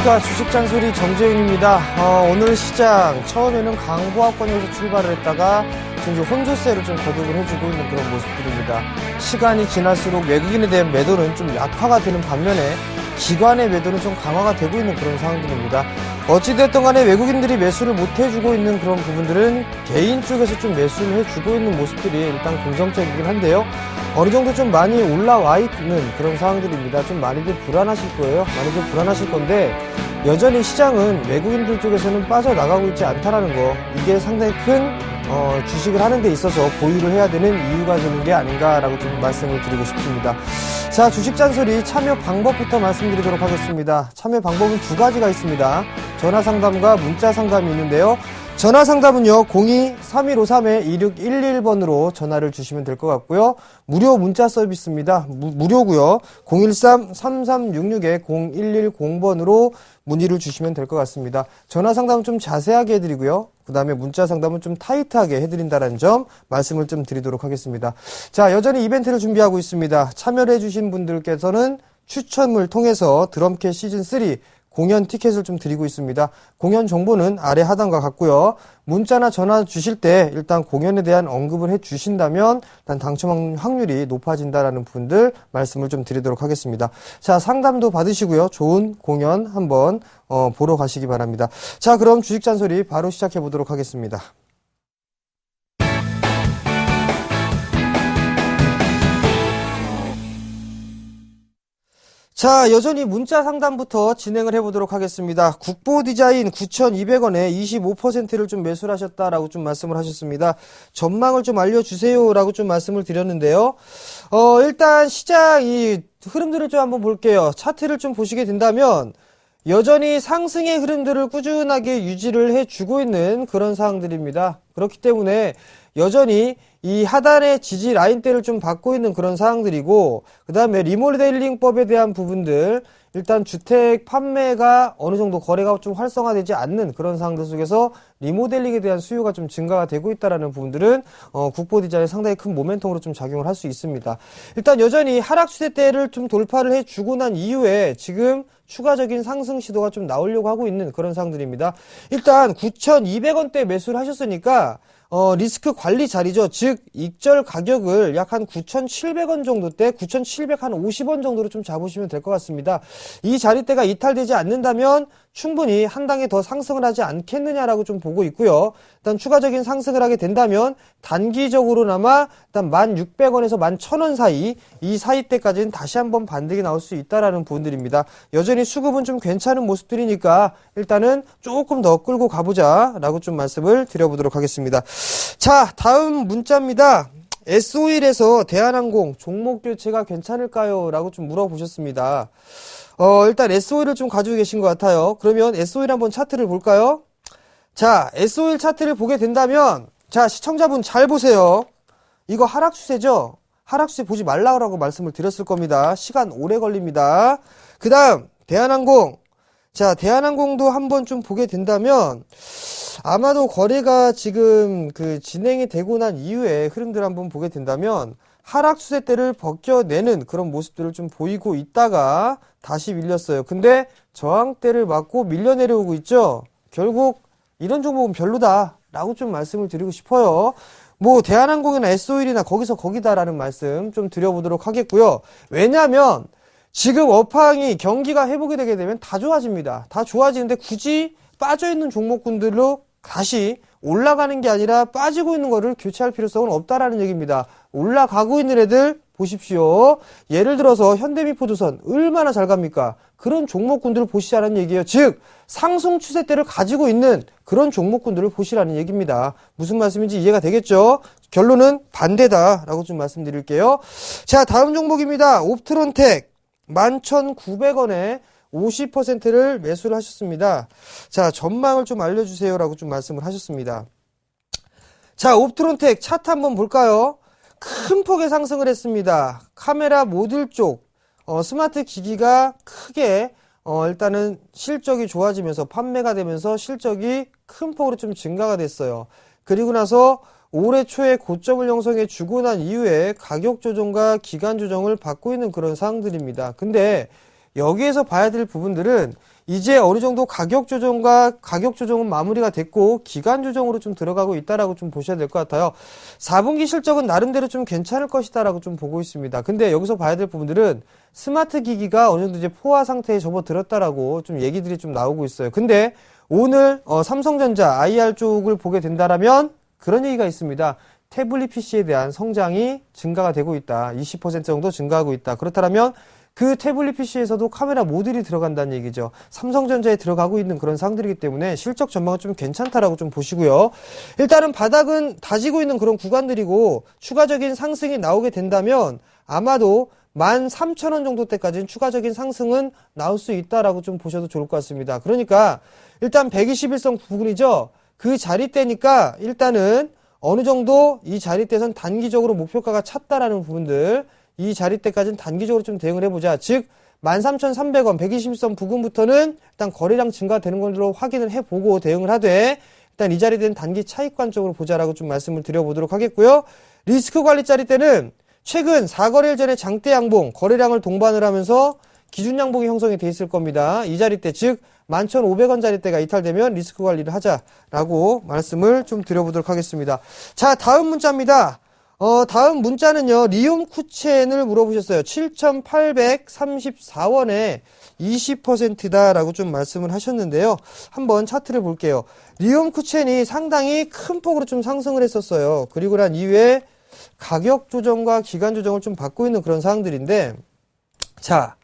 안녕하십니까. 주식잔소리 정재윤입니다. 오늘 시장 처음에는 강보합권에서 출발을 했다가 지금 혼조세를 좀 거듭을 해주고 있는 그런 모습들입니다. 시간이 지날수록 외국인에 대한 매도는 좀 약화가 되는 반면에 기관의 매도는 좀 강화가 되고 있는 그런 상황들입니다. 어찌됐든 간에 외국인들이 매수를 못해주고 있는 그런 부분들은 개인 쪽에서 좀 매수를 해주고 있는 모습들이 일단 긍정적이긴 한데요. 어느 정도 좀 많이 올라와 있는 그런 상황들입니다. 좀 많이들 불안하실 거예요. 많이들 불안하실 건데 여전히 시장은 외국인들 쪽에서는 빠져나가고 있지 않다라는 거, 이게 상당히 큰 주식을 하는 데 있어서 보유를 해야 되는 이유가 되는 게 아닌가라고 좀 말씀을 드리고 싶습니다. 자, 주식잔소리 참여 방법부터 말씀드리도록 하겠습니다. 참여 방법은 두 가지가 있습니다. 전화상담과 문자상담이 있는데요. 전화상담은요, 02-3153-2611번으로 전화를 주시면 될 것 같고요. 무료 문자 서비스입니다. 무료고요. 013-3366-0110번으로 문의를 주시면 될 것 같습니다. 전화상담은 좀 자세하게 해드리고요. 그 다음에 문자상담은 좀 타이트하게 해드린다는 점 말씀을 좀 드리도록 하겠습니다. 자, 여전히 이벤트를 준비하고 있습니다. 참여를 해주신 분들께서는 추첨을 통해서 드럼캣 시즌3 공연 티켓을 좀 드리고 있습니다. 공연 정보는 아래 하단과 같고요. 문자나 전화 주실 때 일단 공연에 대한 언급을 해 주신다면 일단 당첨 확률이 높아진다라는 분들 말씀을 좀 드리도록 하겠습니다. 자, 상담도 받으시고요. 좋은 공연 한번 보러 가시기 바랍니다. 자, 그럼 주식잔소리 바로 시작해 보도록 하겠습니다. 자, 여전히 문자 상담부터 진행을 해보도록 하겠습니다. 국보 디자인 9,200원에 25%를 좀 매수를 하셨다라고 좀 말씀을 하셨습니다. 전망을 좀 알려주세요라고 좀 말씀을 드렸는데요. 일단 시장 이 흐름들을 좀 한번 볼게요. 차트를 좀 보시게 된다면 여전히 상승의 흐름들을 꾸준하게 유지를 해주고 있는 그런 상황들입니다. 그렇기 때문에 여전히 이 하단의 지지 라인대를 좀 받고 있는 그런 상황들이고, 그 다음에 리모델링법에 대한 부분들, 일단 주택 판매가 어느 정도 거래가 좀 활성화되지 않는 그런 상황들 속에서 리모델링에 대한 수요가 좀 증가가 되고 있다라는 부분들은 국보 디자인에 상당히 큰 모멘텀으로 좀 작용을 할 수 있습니다. 일단 여전히 하락 추세대를 좀 돌파를 해주고 난 이후에 지금 추가적인 상승 시도가 좀 나오려고 하고 있는 그런 상황들입니다. 일단 9,200원대 매수를 하셨으니까 리스크 관리 자리죠. 즉, 익절 가격을 약 한 9,700원 정도 대 9,750원 정도로 좀 잡으시면 될 것 같습니다. 이 자리대가 이탈되지 않는다면 충분히 한 단계 더 상승을 하지 않겠느냐라고 좀 보고 있고요. 일단 추가적인 상승을 하게 된다면 단기적으로나마 일단 1,600원에서 11,000원 사이, 이 사이대까지는 다시 한번 반등이 나올 수 있다라는 부분들입니다. 여전히 수급은 좀 괜찮은 모습들이니까 일단은 조금 더 끌고 가보자라고 좀 말씀을 드려보도록 하겠습니다. 자, 다음 문자입니다. S-오일에서 대한항공 종목 교체가 괜찮을까요? 라고 좀 물어보셨습니다. 일단 S-오일을 좀 가지고 계신 것 같아요. 그러면 S-오일 한번 차트를 볼까요? 자, S-오일 차트를 보게 된다면, 자, 시청자분 잘 보세요. 이거 하락 추세죠? 하락 추세 보지 말라고 말씀을 드렸을 겁니다. 시간 오래 걸립니다. 그 다음, 대한항공. 자, 대한항공도 한번 좀 보게 된다면, 아마도 거래가 지금 진행이 되고 난 이후에 흐름들을 한번 보게 된다면 하락 추세대를 벗겨내는 그런 모습들을 좀 보이고 있다가 다시 밀렸어요. 근데 저항대를 맞고 밀려 내려오고 있죠. 결국 이런 종목은 별로다라고 좀 말씀을 드리고 싶어요. 뭐 대한항공이나 S-오일이나 거기서 거기다라는 말씀 좀 드려보도록 하겠고요. 왜냐하면 지금 업황이 경기가 회복이 되게 되면 다 좋아집니다. 다 좋아지는데 굳이 빠져있는 종목군들로 다시 올라가는 게 아니라 빠지고 있는 거를 교체할 필요성은 없다라는 얘기입니다. 올라가고 있는 애들 보십시오. 예를 들어서 현대미포조선 얼마나 잘 갑니까? 그런 종목군들을 보시라는 얘기예요. 즉 상승 추세대를 가지고 있는 그런 종목군들을 보시라는 얘기입니다. 무슨 말씀인지 이해가 되겠죠? 결론은 반대다라고 좀 말씀드릴게요. 자, 다음 종목입니다. 옵트론텍 11,900원에 50%를 매수를 하셨습니다. 자, 전망을 좀 알려주세요라고 좀 말씀을 하셨습니다. 자, 옵트론텍 차트 한번 볼까요? 큰 폭의 상승을 했습니다. 카메라 모듈 쪽 스마트 기기가 크게 일단은 실적이 좋아지면서 판매가 되면서 실적이 큰 폭으로 좀 증가가 됐어요. 그리고 나서 올해 초에 고점을 형성해 주고 난 이후에 가격 조정과 기간 조정을 받고 있는 그런 상황들입니다. 근데 여기에서 봐야 될 부분들은 이제 어느 정도 가격 조정은 마무리가 됐고 기간 조정으로 좀 들어가고 있다라고 좀 보셔야 될 것 같아요. 4분기 실적은 나름대로 좀 괜찮을 것이다라고 좀 보고 있습니다. 근데 여기서 봐야 될 부분들은 스마트 기기가 어느 정도 이제 포화 상태에 접어들었다라고 좀 얘기들이 좀 나오고 있어요. 근데 오늘 삼성전자 IR 쪽을 보게 된다라면 그런 얘기가 있습니다. 태블릿 PC에 대한 성장이 증가가 되고 있다. 20% 정도 증가하고 있다. 그렇다면 그 태블릿 PC에서도 카메라 모듈이 들어간다는 얘기죠. 삼성전자에 들어가고 있는 그런 상들이기 때문에 실적 전망은 좀 괜찮다라고 좀 보시고요. 일단은 바닥은 다지고 있는 그런 구간들이고 추가적인 상승이 나오게 된다면 아마도 13,000원 정도 때까지는 추가적인 상승은 나올 수 있다라고 좀 보셔도 좋을 것 같습니다. 그러니까 일단 121선 부분이죠. 그 자리대니까 일단은 어느 정도 이 자리대에선 단기적으로 목표가가 찼다라는 부분들 이 자리대까지는 단기적으로 좀 대응을 해보자. 즉 13,300원 121선 부근부터는 일단 거래량 증가되는 걸로 확인을 해보고 대응을 하되 일단 이 자리대는 단기 차익 관점으로 보자라고 좀 말씀을 드려보도록 하겠고요. 리스크 관리 자리대는 최근 4거래일 전에 장대 양봉 거래량을 동반을 하면서 기준 양봉이 형성이 돼 있을 겁니다. 이 자리대 즉 11,500원 자리대가 이탈되면 리스크 관리를 하자라고 말씀을 좀 드려보도록 하겠습니다. 자, 다음 문자입니다. 다음 문자는요, 리움 쿠첸을 물어보셨어요. 7,834원에 20%다라고 좀 말씀을 하셨는데요. 한번 차트를 볼게요. 리움 쿠첸이 상당히 큰 폭으로 좀 상승을 했었어요. 그리고 난 이후에 가격 조정과 기간 조정을 좀 받고 있는 그런 상황들인데, 자,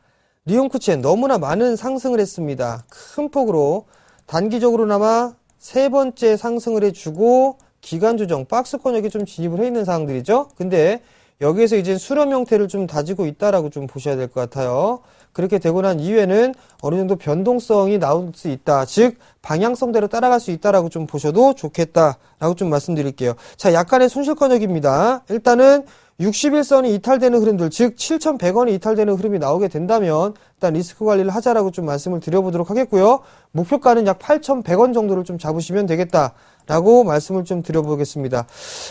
리움 쿠첸 너무나 많은 상승을 했습니다. 큰 폭으로 단기적으로나마 세 번째 상승을 해주고 기간 조정, 박스권역에 좀 진입을 해 있는 상황들이죠. 근데 여기에서 이제 수렴 형태를 좀 다지고 있다라고 좀 보셔야 될 것 같아요. 그렇게 되고 난 이후에는 어느 정도 변동성이 나올 수 있다. 즉 방향성대로 따라갈 수 있다라고 좀 보셔도 좋겠다라고 좀 말씀드릴게요. 자, 약간의 손실권역입니다. 일단은 61선이 이탈되는 흐름들, 즉 7,100원이 이탈되는 흐름이 나오게 된다면 일단 리스크 관리를 하자라고 좀 말씀을 드려보도록 하겠고요. 목표가는 약 8,100원 정도를 좀 잡으시면 되겠다라고 말씀을 좀 드려보겠습니다.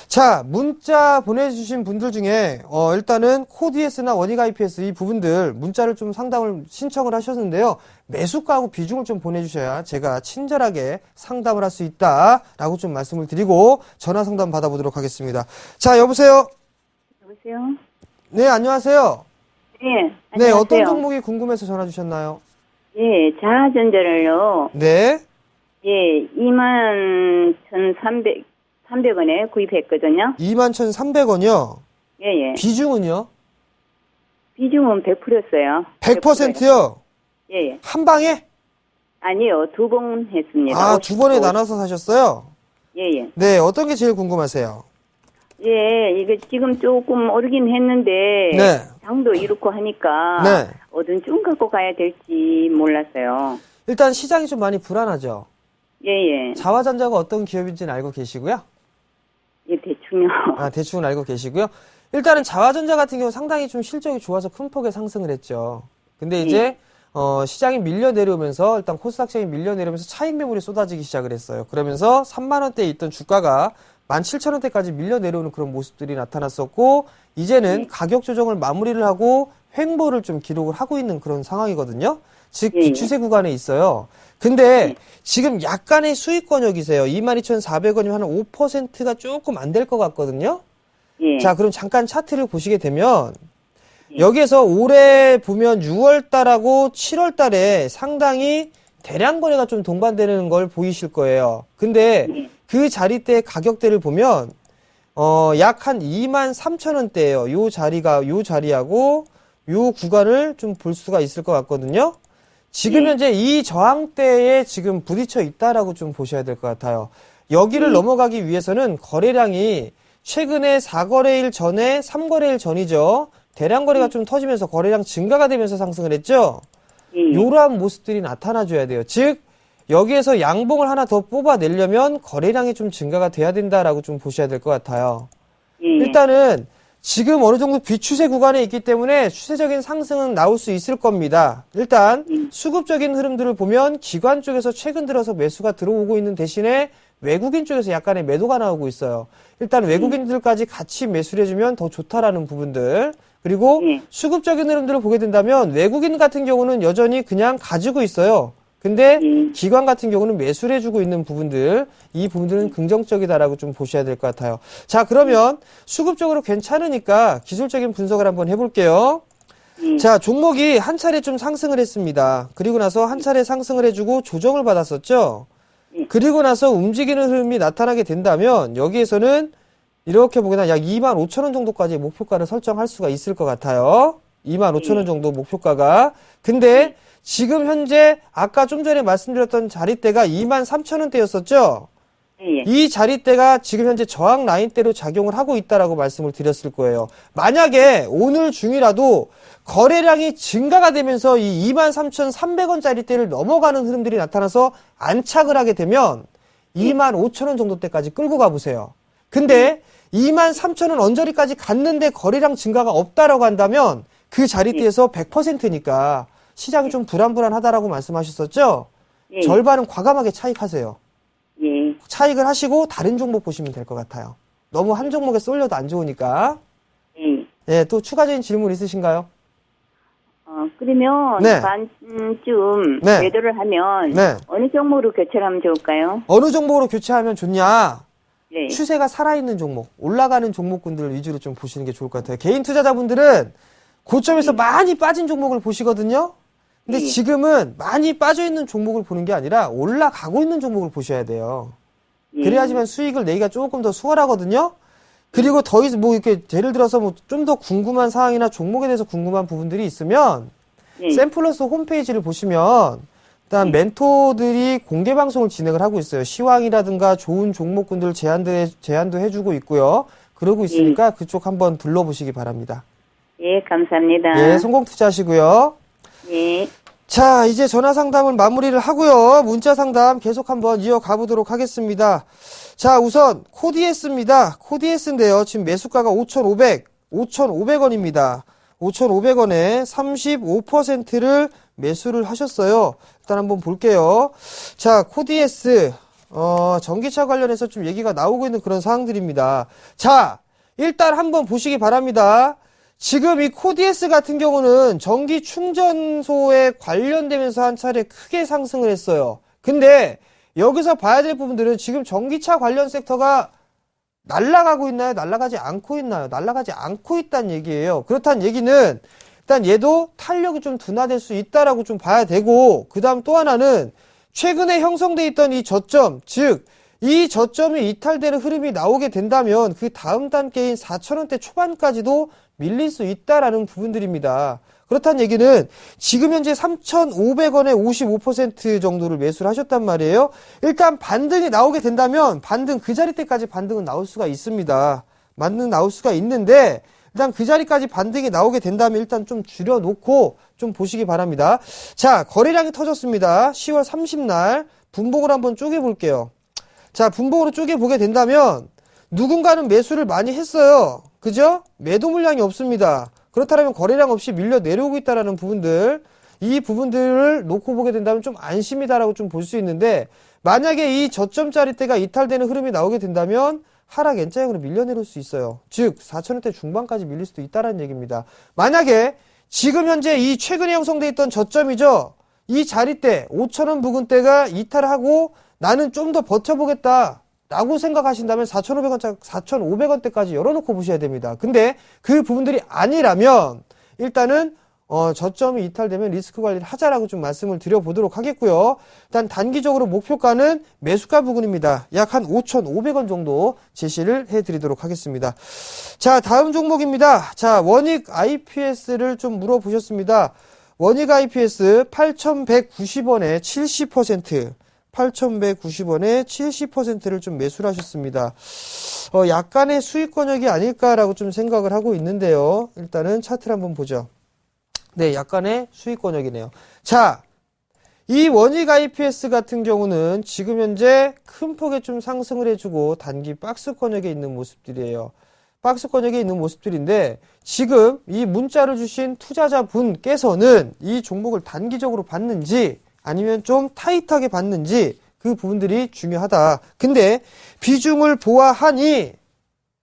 자, 문자 보내주신 분들 중에 일단은 코드S나 원익 IPS 이 부분들 문자를 좀 상담을 신청을 하셨는데요. 매수가하고 비중을 좀 보내주셔야 제가 친절하게 상담을 할 수 있다라고 좀 말씀을 드리고 전화 상담 받아보도록 하겠습니다. 자, 여보세요? 여보세요? 네, 안녕하세요. 네, 네, 안녕하세요. 어떤 종목이 궁금해서 전화 주셨나요? 예, 자아전자를요. 네. 예, 21,300원에 구입했거든요. 21,300원이요? 예, 예. 비중은요? 비중은 100%였어요. 100%요? 예, 예. 한 방에? 아니요, 2번 했습니다. 아, 두 번에 나눠서 사셨어요? 예, 예. 네, 어떤 게 제일 궁금하세요? 예, 이거 지금 조금 오르긴 했는데. 네. 장도 이렇고 하니까. 네. 어떤 중 갖고 가야 될지 몰랐어요. 일단 시장이 좀 많이 불안하죠? 예, 예. 자화전자가 어떤 기업인지는 알고 계시고요? 예, 대충요. 아, 대충은 알고 계시고요. 일단은 자화전자 같은 경우 상당히 좀 실적이 좋아서 큰 폭의 상승을 했죠. 근데 이제 시장이 밀려 내려오면서 일단 코스닥 시장이 밀려 내려오면서 차익 매물이 쏟아지기 시작을 했어요. 그러면서 3만 원대에 있던 주가가 17,000원대까지 밀려 내려오는 그런 모습들이 나타났었고 이제는 가격 조정을 마무리를 하고 횡보를 좀 기록을 하고 있는 그런 상황이거든요. 즉 비추세 구간에 있어요. 근데 지금 약간의 수익권역이세요. 22,400원이면 한 5%가 조금 안 될 것 같거든요. 예. 자, 그럼 잠깐 차트를 보시게 되면 여기에서 올해 보면 6월 달하고 7월 달에 상당히 대량 거래가 좀 동반되는 걸 보이실 거예요. 근데 그 자리대 가격대를 보면 약 한 23,000원대예요. 요 자리하고 요 구간을 좀 볼 수가 있을 것 같거든요. 지금 현재 이 저항대에 지금 부딪혀 있다라고 좀 보셔야 될 것 같아요. 여기를 넘어가기 위해서는 거래량이 최근에 4거래일 전에 3거래일 전이죠. 대량 거래가 좀 터지면서 거래량 증가가 되면서 상승을 했죠. 이러한 모습들이 나타나줘야 돼요. 즉 여기에서 양봉을 하나 더 뽑아내려면 거래량이 좀 증가가 돼야 된다라고 좀 보셔야 될 것 같아요. 일단은 지금 어느 정도 비추세 구간에 있기 때문에 추세적인 상승은 나올 수 있을 겁니다. 일단 수급적인 흐름들을 보면 기관 쪽에서 최근 들어서 매수가 들어오고 있는 대신에 외국인 쪽에서 약간의 매도가 나오고 있어요. 일단 외국인들까지 같이 매수를 해주면 더 좋다라는 부분들. 그리고 수급적인 흐름들을 보게 된다면 외국인 같은 경우는 여전히 그냥 가지고 있어요. 근데 예. 기관 같은 경우는 매수를 해주고 있는 부분들, 이 부분들은 긍정적이다라고 좀 보셔야 될 것 같아요. 자, 그러면 수급적으로 괜찮으니까 기술적인 분석을 한번 해볼게요. 예. 자, 종목이 한 차례 좀 상승을 했습니다. 그리고 나서 한 차례 상승을 해주고 조정을 받았었죠. 예. 그리고 나서 움직이는 흐름이 나타나게 된다면 여기에서는 이렇게 보거나 약 25,000원 정도까지 목표가를 설정할 수가 있을 것 같아요. 25,000원 정도 목표가가. 근데 지금 현재 아까 좀 전에 말씀드렸던 자리대가 23,000원대였었죠. 예. 이 자리대가 지금 현재 저항 라인대로 작용을 하고 있다라고 말씀을 드렸을 거예요. 만약에 오늘 중이라도 거래량이 증가가 되면서 이 23,300원짜리대를 넘어가는 흐름들이 나타나서 안착을 하게 되면 25,000원 정도대까지 끌고 가보세요. 근데 23,000원 언저리까지 갔는데 거래량 증가가 없다라고 한다면 그 자리대에서 100%니까 시장이 좀 불안불안하다라고 말씀하셨었죠? 예. 절반은 과감하게 차익하세요. 예. 차익을 하시고 다른 종목 보시면 될 것 같아요. 너무 한 종목에 쏠려도 안 좋으니까. 예. 예, 또 추가적인 질문 있으신가요? 그러면 네. 반쯤 네. 매도를 하면 네. 어느 종목으로 교체를 하면 좋을까요? 어느 종목으로 교체하면 좋냐? 네. 추세가 살아있는 종목, 올라가는 종목군들 위주로 좀 보시는 게 좋을 것 같아요. 개인 투자자분들은 고점에서 많이 빠진 종목을 보시거든요. 근데 네. 지금은 많이 빠져있는 종목을 보는 게 아니라 올라가고 있는 종목을 보셔야 돼요. 예. 그래야지만 수익을 내기가 조금 더 수월하거든요. 그리고 더 이상 뭐 이렇게 예를 들어서 뭐 좀 더 궁금한 사항이나 종목에 대해서 궁금한 부분들이 있으면 예. 샘플러스 홈페이지를 보시면 일단 멘토들이 공개 방송을 진행을 하고 있어요. 시황이라든가 좋은 종목군들 제안도 해주고 있고요. 그러고 있으니까 그쪽 한번 둘러보시기 바랍니다. 예, 감사합니다. 예, 성공 투자하시고요. 예. 자, 이제 전화 상담을 마무리를 하고요. 문자 상담 계속 한번 이어가 보도록 하겠습니다. 자, 우선 코디에스입니다. 코디에스인데요. 지금 매수가가 5,500원입니다. 5,500원에 35%를 매수를 하셨어요. 일단 한번 볼게요. 자, 코디에스 전기차 관련해서 좀 얘기가 나오고 있는 그런 사항들입니다. 자, 일단 한번 보시기 바랍니다. 지금 이 코디에스 같은 경우는 전기 충전소에 관련되면서 한 차례 크게 상승을 했어요. 근데 여기서 봐야 될 부분들은 지금 전기차 관련 섹터가 날아가고 있나요? 날아가지 않고 있나요? 날아가지 않고 있다는 얘기예요. 그렇다는 얘기는 일단 얘도 탄력이 좀 둔화될 수 있다라고 좀 봐야 되고, 그 다음 또 하나는 최근에 형성돼 있던 이 저점, 즉 이 저점이 이탈되는 흐름이 나오게 된다면 그 다음 단계인 4,000원대 초반까지도 밀릴 수 있다라는 부분들입니다. 그렇다는 얘기는 지금 현재 3,500원에 55% 정도를 매수를 하셨단 말이에요. 일단 반등이 나오게 된다면 반등 그 자리대까지 반등은 나올 수가 있습니다. 반등 나올 수가 있는데 일단 그 자리까지 반등이 나오게 된다면 일단 좀 줄여놓고 좀 보시기 바랍니다. 자, 거래량이 터졌습니다. 10월 30날 분봉을 한번 쪼개볼게요. 자, 분봉으로 쪼개보게 된다면 누군가는 매수를 많이 했어요. 그죠? 매도 물량이 없습니다. 그렇다면 거래량 없이 밀려 내려오고 있다라는 부분들, 이 부분들을 놓고 보게 된다면 좀 안심이다라고 좀 볼 수 있는데, 만약에 이 저점짜리대가 이탈되는 흐름이 나오게 된다면 하락 N자형으로 밀려 내려올 수 있어요. 즉 4,000원대 중반까지 밀릴 수도 있다는 얘기입니다. 만약에 지금 현재 이 최근에 형성돼 있던 저점이죠, 이 자리대 5,000원 부근대가 이탈하고 나는 좀 더 버텨보겠다 라고 생각하신다면 4,500원대까지 열어놓고 보셔야 됩니다. 근데 그 부분들이 아니라면 일단은 저점이 이탈되면 리스크 관리를 하자라고 좀 말씀을 드려보도록 하겠고요. 일단 단기적으로 목표가는 매수가 부근입니다. 약 한 5,500원 정도 제시를 해드리도록 하겠습니다. 자, 다음 종목입니다. 자, 원익 IPS를 좀 물어보셨습니다. 원익 IPS 8,190원에 70%, 8,190원에 70%를 좀 매수를 하셨습니다. 약간의 수익 권역이 아닐까라고 좀 생각을 하고 있는데요. 일단은 차트를 한번 보죠. 네, 약간의 수익 권역이네요. 자, 이 원익 IPS 같은 경우는 지금 현재 큰 폭의 좀 상승을 해주고 단기 박스 권역에 있는 모습들이에요. 박스 권역에 있는 모습들인데 지금 이 문자를 주신 투자자분께서는 이 종목을 단기적으로 봤는지 아니면 좀 타이트하게 봤는지 그 부분들이 중요하다. 근데 비중을 보아하니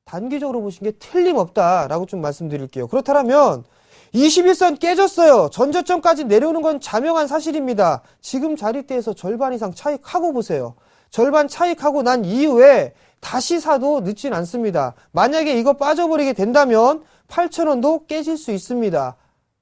단기적으로 보신 게 틀림없다라고 좀 말씀드릴게요. 그렇다면 21선 깨졌어요. 전저점까지 내려오는 건 자명한 사실입니다. 지금 자리대에서 절반 이상 차익하고 보세요. 절반 차익하고 난 이후에 다시 사도 늦진 않습니다. 만약에 이거 빠져버리게 된다면 8,000원도 깨질 수 있습니다.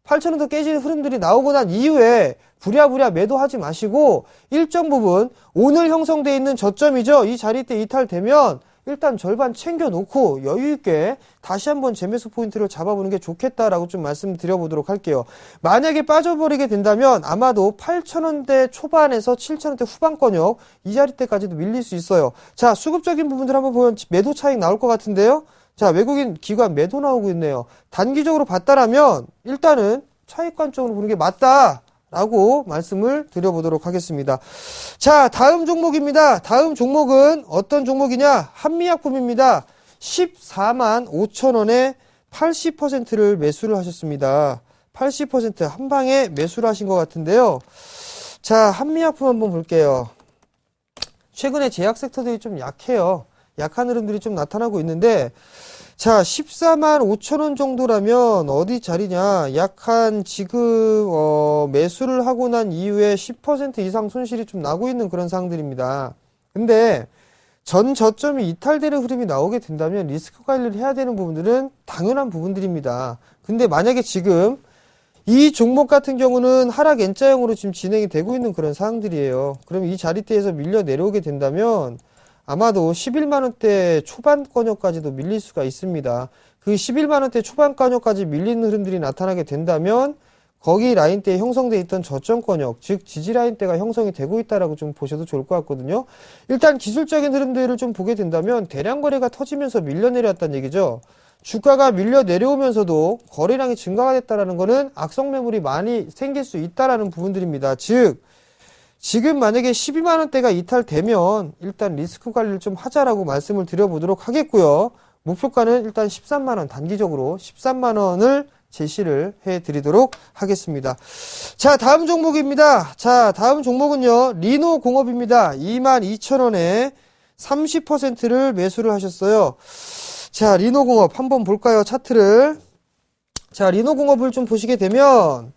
8,000원도 깨지는 흐름들이 나오고 난 이후에 부랴부랴 매도하지 마시고 일정 부분 오늘 형성되어 있는 저점이죠. 이 자리대 이탈되면 일단 절반 챙겨놓고 여유있게 다시 한번 재매수 포인트를 잡아보는 게 좋겠다라고 좀 말씀드려보도록 할게요. 만약에 빠져버리게 된다면 아마도 8,000원대 초반에서 7,000원대 후반권역 이 자리대까지도 밀릴 수 있어요. 자, 수급적인 부분들 한번 보면 매도 차익 나올 것 같은데요. 자, 외국인 기관 매도 나오고 있네요. 단기적으로 봤다라면 일단은 차익 관점으로 보는 게 맞다라고 말씀을 드려보도록 하겠습니다. 자, 다음 종목입니다. 다음 종목은 어떤 종목이냐? 한미약품입니다. 14만 5천원에 80%를 매수를 하셨습니다. 80% 한 방에 매수를 하신 것 같은데요. 자, 한미약품 한번 볼게요. 최근에 제약 섹터들이 좀 약해요. 약한 흐름들이 좀 나타나고 있는데, 자, 14만 5천원 정도라면 어디 자리냐? 약한 지금 매수를 하고 난 이후에 10% 이상 손실이 좀 나고 있는 그런 상황들입니다. 근데 전 저점이 이탈되는 흐름이 나오게 된다면 리스크 관리를 해야 되는 부분들은 당연한 부분들입니다. 근데 만약에 지금 이 종목 같은 경우는 하락 N자형으로 지금 진행이 되고 있는 그런 상황들이에요. 그럼 이 자리대에서 밀려 내려오게 된다면 아마도 11만원대 초반권역까지도 밀릴 수가 있습니다. 그 11만원대 초반권역까지 밀리는 흐름들이 나타나게 된다면 거기 라인대에 형성되어 있던 저점권역, 즉 지지라인대가 형성이 되고 있다라고 좀 보셔도 좋을 것 같거든요. 일단 기술적인 흐름들을 좀 보게 된다면 대량 거래가 터지면서 밀려 내려왔다는 얘기죠. 주가가 밀려 내려오면서도 거래량이 증가가 됐다라는 거는 악성 매물이 많이 생길 수 있다라는 부분들입니다. 즉 지금 만약에 12만원대가 이탈되면 일단 리스크 관리를 좀 하자라고 말씀을 드려보도록 하겠고요. 목표가는 일단 13만원, 단기적으로 13만원을 제시를 해드리도록 하겠습니다. 자, 다음 종목입니다. 자, 다음 종목은요, 리노공업입니다. 22,000원에 30%를 매수를 하셨어요. 자, 리노공업 한번 볼까요? 차트를. 자, 리노공업을 좀 보시게 되면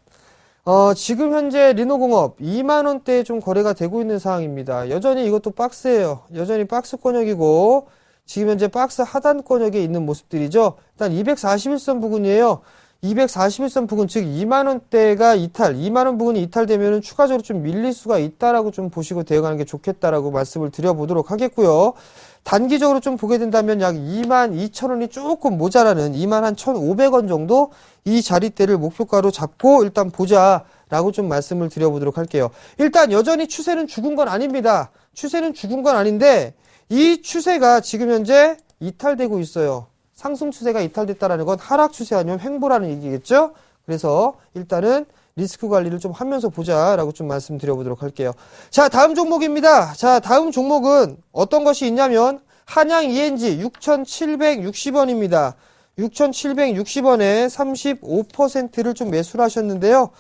지금 현재 리노공업 2만원대에 좀 거래가 되고 있는 상황입니다. 여전히 이것도 박스예요. 여전히 박스권역이고 지금 현재 박스 하단권역에 있는 모습들이죠. 일단 241선 부근이에요. 241선 부근, 즉 2만원대가 이탈, 2만원 부근이 이탈되면 추가적으로 좀 밀릴 수가 있다라고 좀 보시고 대응하는 게 좋겠다라고 말씀을 드려보도록 하겠고요. 단기적으로 좀 보게 된다면 약 22,000원이 조금 모자라는 21,500원 정도 이 자리대를 목표가로 잡고 일단 보자라고 좀 말씀을 드려보도록 할게요. 일단 여전히 추세는 죽은 건 아닙니다. 추세는 죽은 건 아닌데 이 추세가 지금 현재 이탈되고 있어요. 상승 추세가 이탈됐다라는 건 하락 추세 아니면 횡보라는 얘기겠죠? 그래서 일단은 리스크 관리를 좀 하면서 보자라고 좀 말씀드려보도록 할게요. 자, 다음 종목입니다. 자, 다음 종목은 어떤 것이 있냐면 한양 ENG 6,760원입니다. 6,760원에 35%를 좀 매수를 하셨는데요.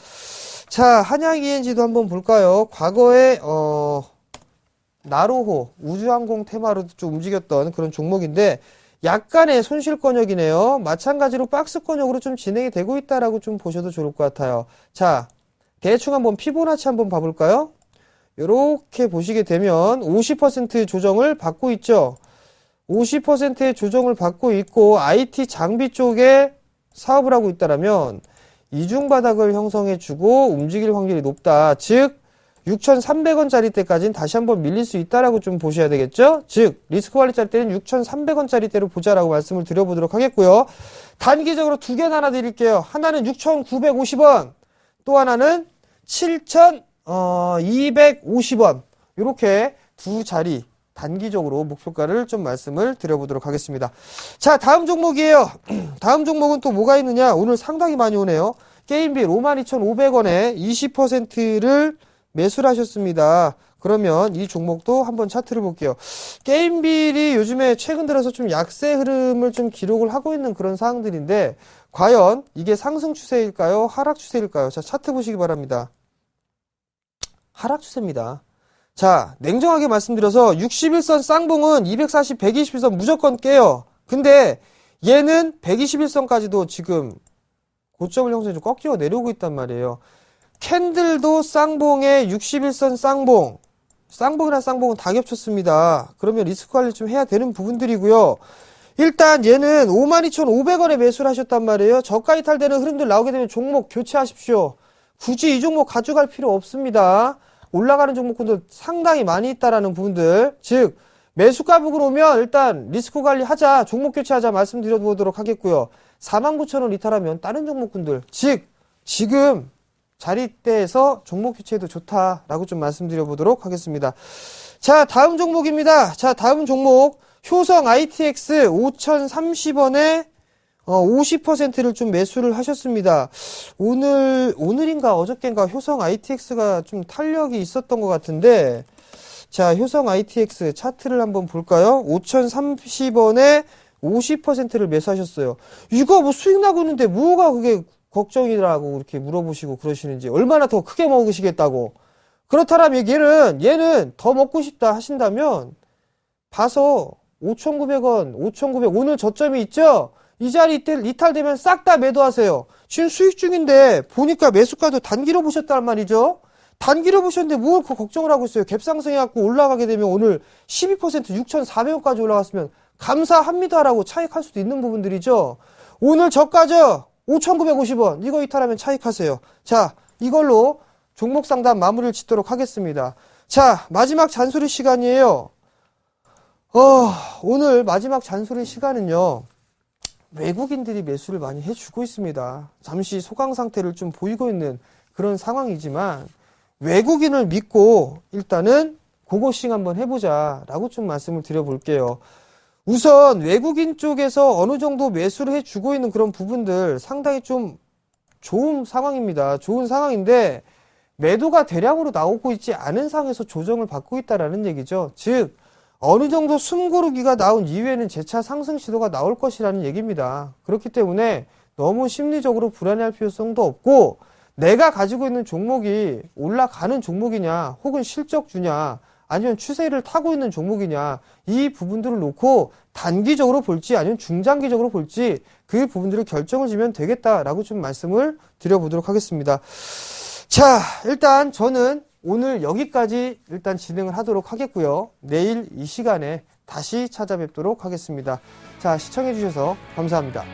자, 한양 ENG도 한번 볼까요? 과거에 나로호 우주항공 테마로 좀 움직였던 그런 종목인데 약간의 손실권역이네요. 마찬가지로 박스권역으로 좀 진행이 되고 있다라고 좀 보셔도 좋을 것 같아요. 자, 대충 한번 피보나치 한번 봐볼까요? 요렇게 보시게 되면 50% 조정을 받고 있죠. 50%의 조정을 받고 있고 IT 장비 쪽에 사업을 하고 있다라면 이중바닥을 형성해주고 움직일 확률이 높다. 즉 6,300원짜리 때까지는 다시 한번 밀릴 수 있다라고 좀 보셔야 되겠죠? 즉 리스크 관리짜리 때는 6,300원짜리 때로 보자라고 말씀을 드려보도록 하겠고요. 단기적으로 두 개는 하나 드릴게요. 하나는 6,950원, 또 하나는 7,250원. 이렇게 두 자리 단기적으로 목표가를 좀 말씀을 드려보도록 하겠습니다. 자, 다음 종목이에요. 다음 종목은 또 뭐가 있느냐? 오늘 상당히 많이 오네요. 게임비 52,500원에 20%를 매수를 하셨습니다. 그러면 이 종목도 한번 차트를 볼게요. 게임빌이 요즘에 최근 들어서 좀 약세 흐름을 좀 기록을 하고 있는 그런 상황들인데 과연 이게 상승 추세일까요? 하락 추세일까요? 자, 차트 보시기 바랍니다. 하락 추세입니다. 자, 냉정하게 말씀드려서 61선 쌍봉은 240, 121선 무조건 깨요. 근데 얘는 121선까지도 지금 고점을 형성해 좀 꺾이고 내려오고 있단 말이에요. 캔들도 쌍봉에 61선 쌍봉. 쌍봉이랑 쌍봉은 다 겹쳤습니다. 그러면 리스크 관리 좀 해야 되는 부분들이고요. 일단 얘는 52,500원에 매수를 하셨단 말이에요. 저가 이탈되는 흐름들 나오게 되면 종목 교체하십시오. 굳이 이 종목 가져갈 필요 없습니다. 올라가는 종목군도 상당히 많이 있다라는 부분들. 즉 매수가 부근 오면 일단 리스크 관리하자, 종목 교체하자 말씀드려보도록 하겠고요. 49,000원 이탈하면 다른 종목군들, 즉 지금 자리대에서 종목 교체해도 좋다라고 좀 말씀드려보도록 하겠습니다. 자, 다음 종목입니다. 자, 다음 종목 효성 ITX 5,030원에 50%를 좀 매수를 하셨습니다. 오늘인가 어저께인가 효성 ITX가 좀 탄력이 있었던 것 같은데, 자, 효성 ITX 차트를 한번 볼까요? 5,030원에 50%를 매수하셨어요. 이거 뭐 수익 나고 있는데 뭐가 그게 걱정이라고 이렇게 물어보시고 그러시는지, 얼마나 더 크게 먹으시겠다고. 그렇다면 얘는 더 먹고 싶다 하신다면 봐서 5,900원, 5,900, 오늘 저점이 있죠? 이 자리 이탈되면 싹 다 매도하세요. 지금 수익 중인데 보니까 매수가도 단기로 보셨단 말이죠? 단기로 보셨는데 뭘 그 걱정을 하고 있어요? 갭상승해갖고 올라가게 되면 오늘 12% 6,400원까지 올라갔으면 감사합니다라고 차익할 수도 있는 부분들이죠. 오늘 저가죠? 5,950원. 이거 이탈하면 차익하세요. 자, 이걸로 종목 상담 마무리를 짓도록 하겠습니다. 자, 마지막 잔소리 시간이에요. 오늘 마지막 잔소리 시간은요, 외국인들이 매수를 많이 해주고 있습니다. 잠시 소강 상태를 좀 보이고 있는 그런 상황이지만, 외국인을 믿고 일단은 고고싱 한번 해보자 라고 좀 말씀을 드려볼게요. 우선 외국인 쪽에서 어느 정도 매수를 해주고 있는 그런 부분들 상당히 좀 좋은 상황입니다. 좋은 상황인데 매도가 대량으로 나오고 있지 않은 상황에서 조정을 받고 있다라는 얘기죠. 즉 어느 정도 숨고르기가 나온 이후에는 재차 상승 시도가 나올 것이라는 얘기입니다. 그렇기 때문에 너무 심리적으로 불안해할 필요성도 없고, 내가 가지고 있는 종목이 올라가는 종목이냐, 혹은 실적주냐, 아니면 추세를 타고 있는 종목이냐, 이 부분들을 놓고 단기적으로 볼지 아니면 중장기적으로 볼지 그 부분들을 결정을 지면 되겠다라고 좀 말씀을 드려보도록 하겠습니다. 자, 일단 저는 오늘 여기까지 일단 진행을 하도록 하겠고요. 내일 이 시간에 다시 찾아뵙도록 하겠습니다. 자, 시청해주셔서 감사합니다.